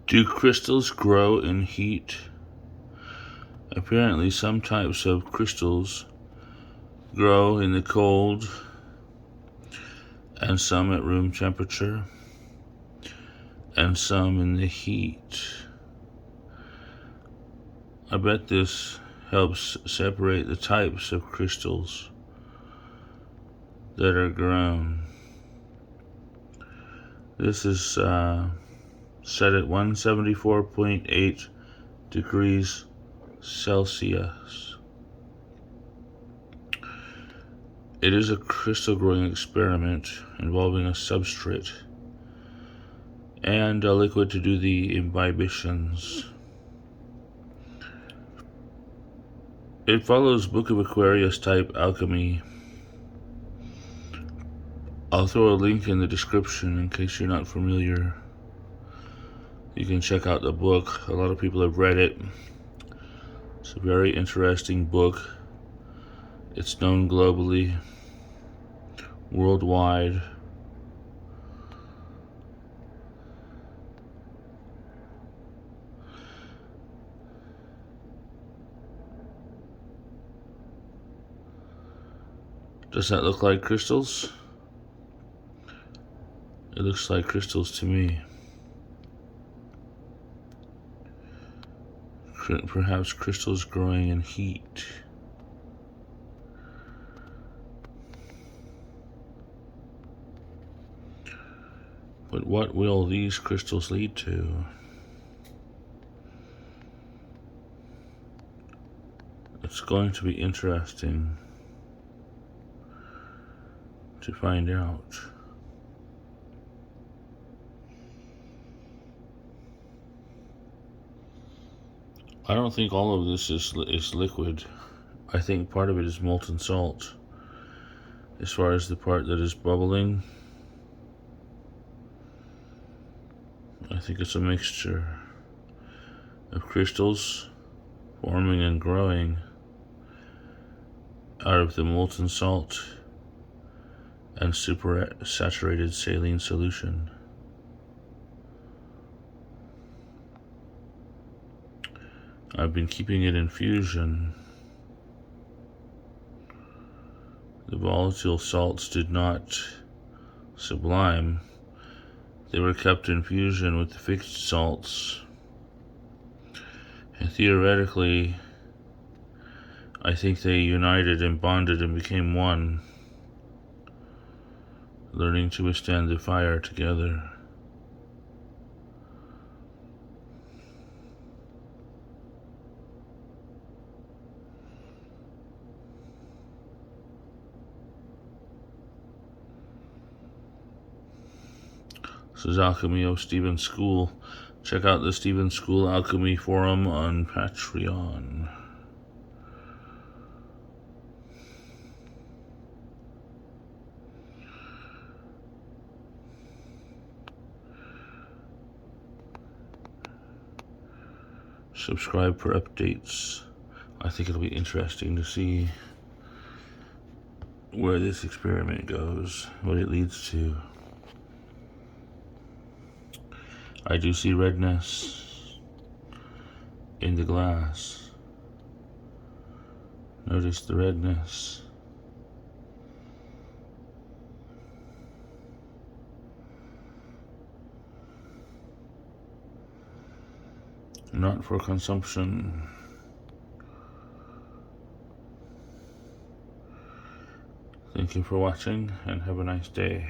Do crystals grow in heat? Apparently, some types of crystals grow in the cold and some at room temperature and some in the heat. I bet this helps separate the types of crystals that are grown. This is set at 174.8 degrees Celsius. It is a crystal growing experiment involving a substrate and a liquid to do the imbibitions. It follows Book of Aquarius type alchemy. I'll throw a link in the description in case you're not familiar. You can check out the book. A lot of people have read it. It's a very interesting book. It's known globally, worldwide. Does that look like crystals? It looks like crystals to me. Perhaps crystals growing in heat. But what will these crystals lead to? It's going to be interesting to find out. I don't think all of this is liquid. I think part of it is molten salt. As far as the part that is bubbling, I think it's a mixture of crystals forming and growing out of the molten salt and supersaturated saline solution. I've been keeping it in fusion. The volatile salts did not sublime. They were kept in fusion with the fixed salts. And theoretically, I think they united and bonded and became one, learning to withstand the fire together. This is Alchemy of Stephen School. Check out the Stephen School Alchemy Forum on Patreon. Subscribe for updates. I think it'll be interesting to see where this experiment goes, what it leads to. I do see redness in the glass. Notice the redness. Not for consumption. Thank you for watching and have a nice day.